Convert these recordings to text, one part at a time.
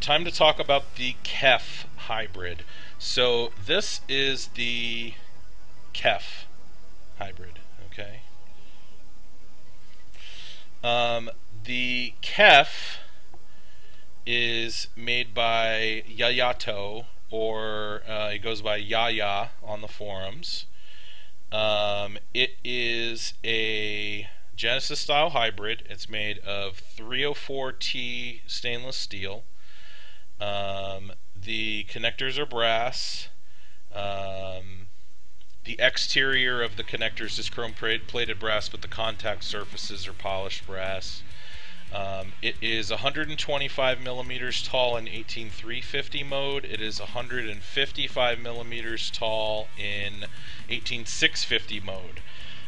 time to talk about the KeFf hybrid. So this is the KeFf hybrid, okay? The KeFf is made by YaYa, or it goes by YaYa on the forums. It is a Genesis style hybrid. It's made of 304T stainless steel. The connectors are brass. The exterior of the connectors is chrome plated brass, but the contact surfaces are polished brass. It is 125 millimeters tall in 18350 mode. It is 155 millimeters tall in 18650 mode.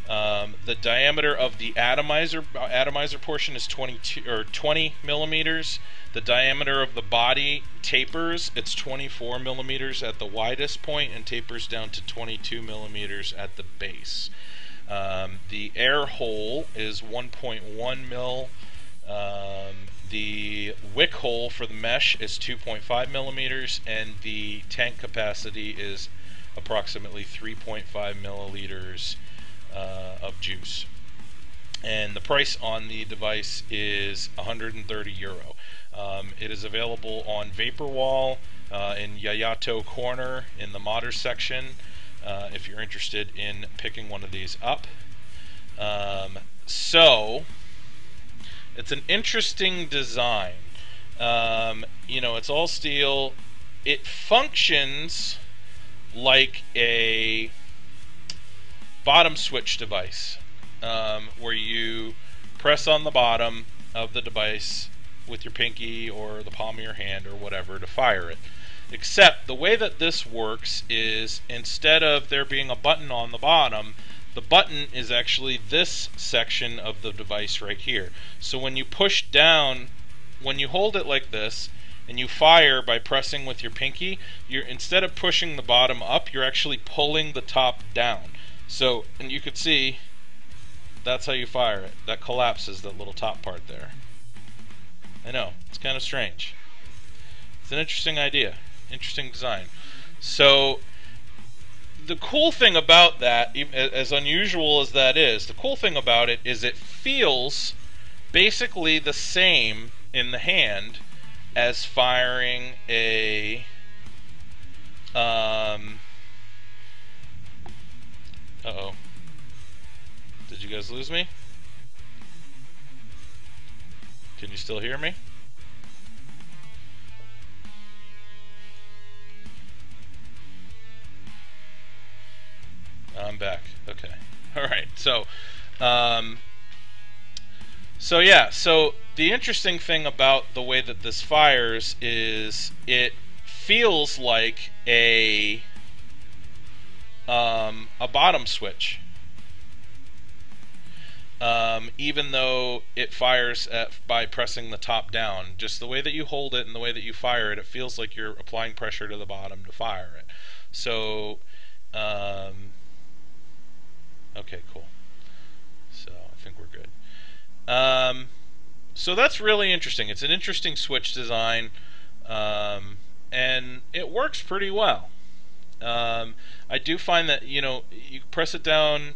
The diameter of the atomizer portion is 20 millimeters. The diameter of the body tapers. It's 24 millimeters at the widest point and tapers down to 22 millimeters at the base. The air hole is 1.1 mil. The wick hole for the mesh is 2.5 millimeters, and the tank capacity is approximately 3.5 milliliters of juice. And the price on the device is 130 euro. It is available on Vaporwall, in YaYa corner in the modders section, if you're interested in picking one of these up. So it's an interesting design. You know, it's all steel. It functions like a bottom switch device, where you press on the bottom of the device with your pinky or the palm of your hand or whatever to fire it. Except the way that this works is, instead of there being a button on the bottom, the button is actually this section of the device right here. So when you push down, when you hold it like this and you fire by pressing with your pinky, you're, instead of pushing the bottom up, you're actually pulling the top down. So, and you could see that's how you fire it. That collapses that little top part there. I know, it's kind of strange. It's an interesting idea, interesting design. So the cool thing about that, as unusual as that is, the cool thing about it is it feels basically the same in the hand as firing a uh-oh. Did you guys lose me? Can you still hear me? I'm back. Okay. All right. So yeah. So the interesting thing about the way that this fires is it feels like a bottom switch. Even though it fires by pressing the top down. Just the way that you hold it and the way that you fire it, it feels like you're applying pressure to the bottom to fire it. So, okay, cool. So I think we're good. So that's really interesting. It's an interesting switch design, and it works pretty well. I do find that, you know, you press it down,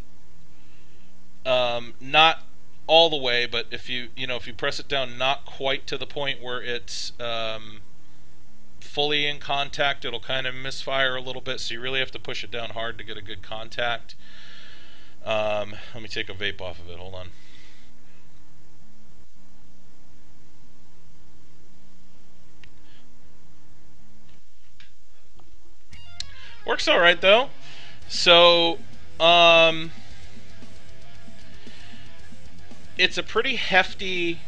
not all the way, but if you press it down not quite to the point where it's fully in contact, it'll kind of misfire a little bit, so you really have to push it down hard to get a good contact. Let me take a vape off of it, hold on. Works alright though. So, it's a pretty hefty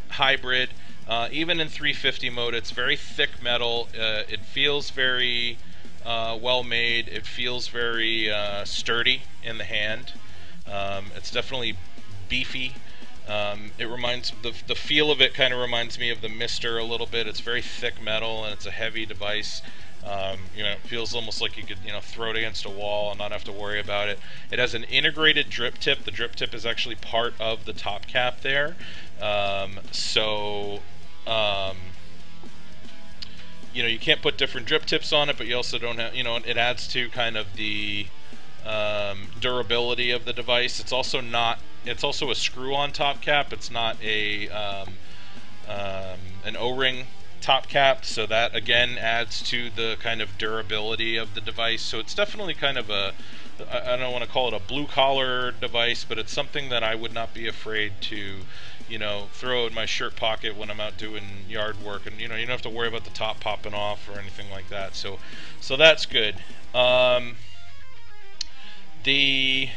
hybrid. Even in 350 mode, it's very thick metal. It feels very well made. It feels very sturdy in the hand. It's definitely beefy. It reminds the feel of it kind of reminds me of the Mister a little bit. It's very thick metal and it's a heavy device. You know, it feels almost like you could, you know, throw it against a wall and not have to worry about it. It has an integrated drip tip. The drip tip is actually part of the top cap there. you can't put different drip tips on it, but you also don't have, it adds to kind of the durability of the device. It's also a screw-on top cap. It's not a an O-ring top cap, so that again adds to the kind of durability of the device. So it's definitely kind of I don't want to call it a blue-collar device, but it's something that I would not be afraid to throw in my shirt pocket when I'm out doing yard work, and you don't have to worry about the top popping off or anything like that. So that's good. The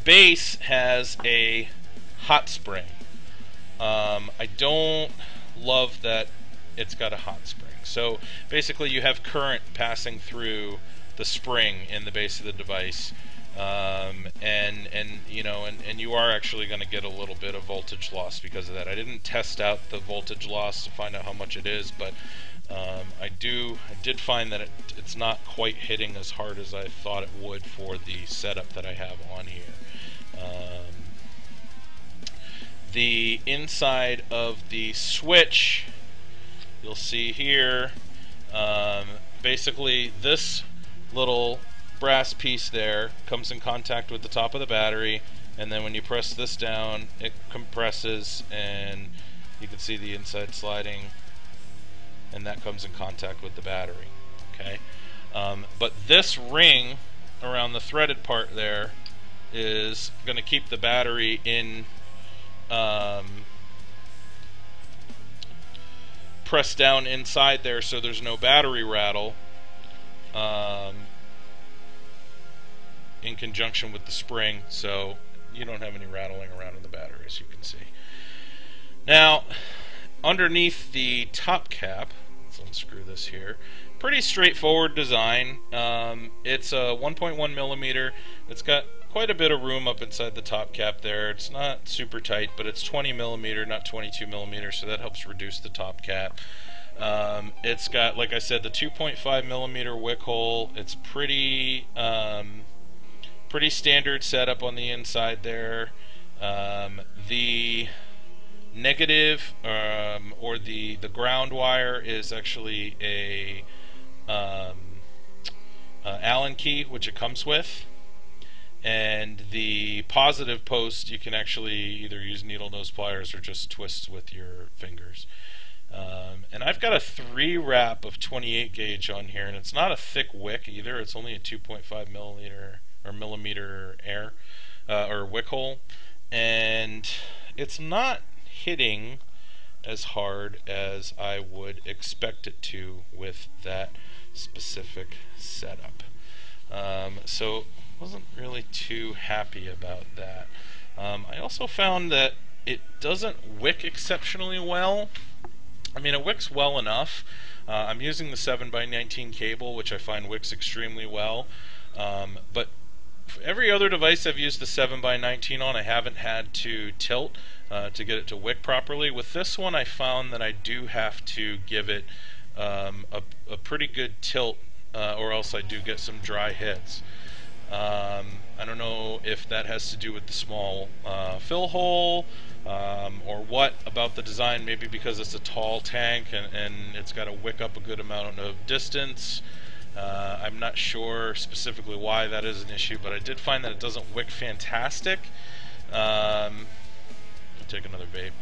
base has a hot spring. I don't love that it's got a hot spring. So basically you have current passing through the spring in the base of the device, and you are actually going to get a little bit of voltage loss because of that. I didn't test out the voltage loss to find out how much it is, but I did find that it's not quite hitting as hard as I thought it would for the setup that I have on here. The inside of the switch, you'll see here, basically this little brass piece there comes in contact with the top of the battery, and then when you press this down it compresses and you can see the inside sliding, and that comes in contact with the battery. Okay, but this ring around the threaded part there is going to keep the battery in pressed down inside there, so there's no battery rattle, in conjunction with the spring, so you don't have any rattling around in the battery, as you can see. Now, underneath the top cap, let's unscrew this here. Pretty straightforward design. It's a 1.1 millimeter. It's got quite a bit of room up inside the top cap there. It's not super tight, but it's 20 millimeter, not 22 millimeter, so that helps reduce the top cap. It's got, like I said, the 2.5 millimeter wick hole. It's pretty standard setup on the inside there. The negative or the ground wire is actually a Allen key, which it comes with, and the positive post you can actually either use needle nose pliers or just twist with your fingers. And I've got a 3 wrap of 28 gauge on here, and it's not a thick wick either. It's only a 2.5 millimeter air or wick hole, and it's not hitting as hard as I would expect it to with that specific setup. So wasn't really too happy about that. I also found that it doesn't wick exceptionally well. I mean, it wicks well enough. I'm using the 7x19 cable, which I find wicks extremely well, but for every other device I've used the 7x19 on, I haven't had to tilt to get it to wick properly. With this one, I found that I do have to give it a pretty good tilt, or else I do get some dry hits. I don't know if that has to do with the small fill hole, or what about the design. Maybe because it's a tall tank and it's got to wick up a good amount of distance. I'm not sure specifically why that is an issue, but I did find that it doesn't wick fantastic. I'll take another vape.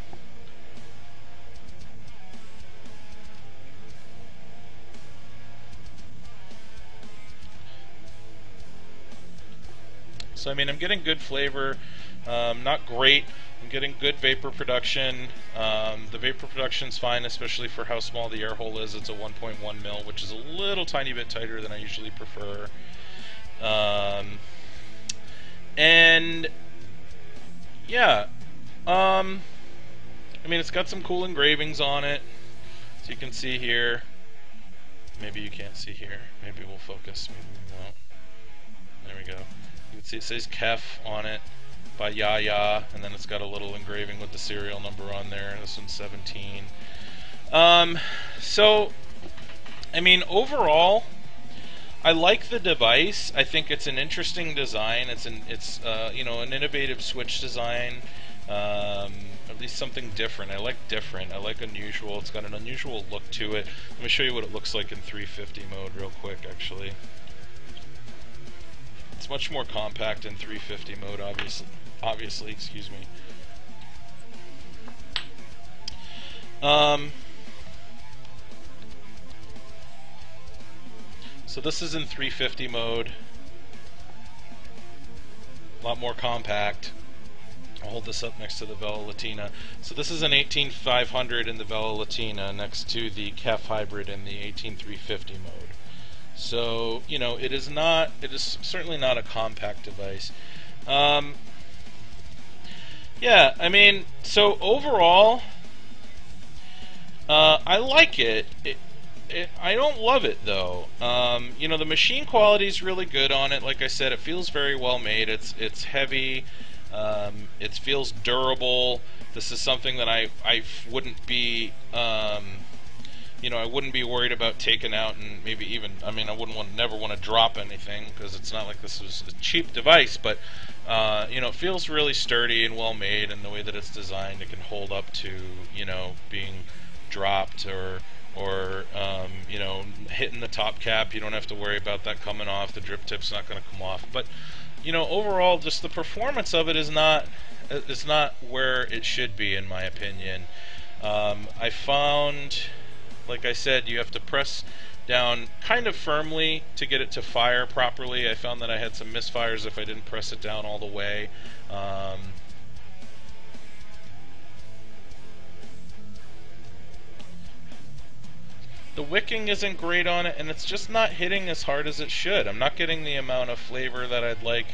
So I mean, I'm getting good flavor, not great. I'm getting good vapor production. The vapor production's fine, especially for how small the air hole is. It's a 1.1 mil, which is a little tiny bit tighter than I usually prefer. And yeah, I mean, it's got some cool engravings on it, so you can see here. Maybe you can't see here. Maybe we'll focus. Maybe we won't. There we go. You can see it says KeFf on it by YaYa, and then it's got a little engraving with the serial number on there. This one's 17. So, I mean, overall, I like the device. I think it's an interesting design. It's an innovative switch design. At least something different. I like different. I like unusual. It's got an unusual look to it. Let me show you what it looks like in 350 mode real quick, actually. It's much more compact in 350 mode, obviously, excuse me. So this is in 350 mode. A lot more compact. I'll hold this up next to the Vela Latina. So this is an 18500 in the Vela Latina next to the KeFf hybrid in the 18350 mode. So, you know, it is certainly not a compact device. Yeah, I mean, so overall, I like it. I don't love it though. You know, the machine quality is really good on it. Like I said, it feels very well made. It's heavy. It feels durable. This is something that I wouldn't be you know, I wouldn't be worried about taking out, and maybe even, I mean, I wouldn't never want to drop anything, because it's not like this was a cheap device, but you know, it feels really sturdy and well made, and the way that it's designed, it can hold up to, you know, being dropped or you know, hitting the top cap. You don't have to worry about that coming off. The drip tip's not going to come off. But you know, overall, just the performance of it is not where it should be, in my opinion. I found, like I said, you have to press down kind of firmly to get it to fire properly. I found that I had some misfires if I didn't press it down all the way. The wicking isn't great on it, and it's just not hitting as hard as it should. I'm not getting the amount of flavor that I'd like,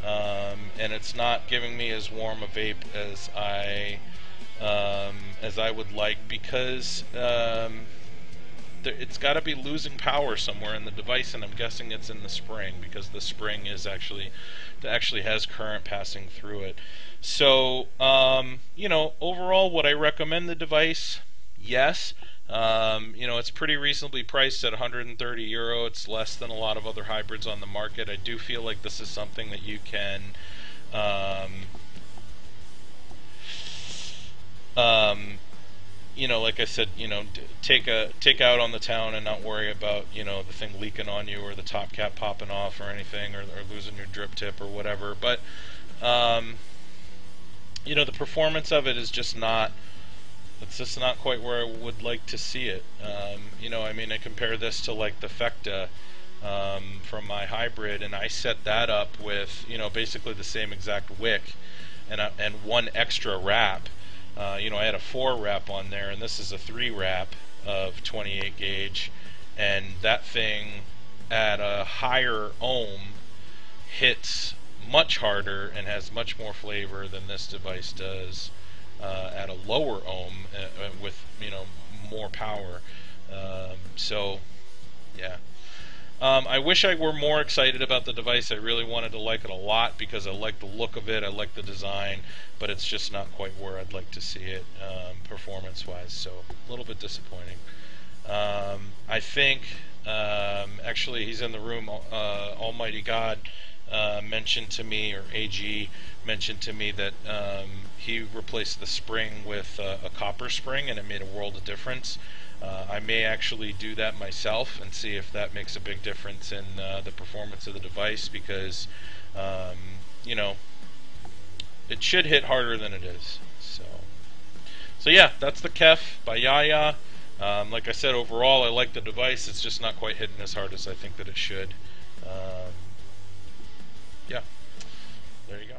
and it's not giving me as warm a vape as I would like, because it's got to be losing power somewhere in the device, and I'm guessing it's in the spring, because the spring is actually has current passing through it. So you know, overall, would I recommend the device? Yes. You know, it's pretty reasonably priced at 130 euro. It's less than a lot of other hybrids on the market. I do feel like this is something that you can you know, like I said, you know, take out on the town and not worry about, you know, the thing leaking on you or the top cap popping off or anything, or losing your drip tip or whatever. But you know, the performance of it is just not. It's just not quite where I would like to see it. You know, I mean, I compare this to like the Fecta from my hybrid, and I set that up with, you know, basically the same exact wick and one extra wrap. You know, I had a 4 wrap on there, and this is a 3 wrap of 28 gauge, and that thing at a higher ohm hits much harder and has much more flavor than this device does at a lower ohm with, you know, more power. So yeah, I wish I were more excited about the device. I really wanted to like it a lot because I like the look of it, I like the design, but it's just not quite where I'd like to see it performance wise, so a little bit disappointing. I think actually he's in the room, Almighty God mentioned to me, or AG mentioned to me, that he replaced the spring with a copper spring, and it made a world of difference. I may actually do that myself and see if that makes a big difference in the performance of the device, because you know, it should hit harder than it is. So yeah, that's the KeFf by YaYa. Like I said, overall I like the device. It's just not quite hitting as hard as I think that it should. Yeah, there you go.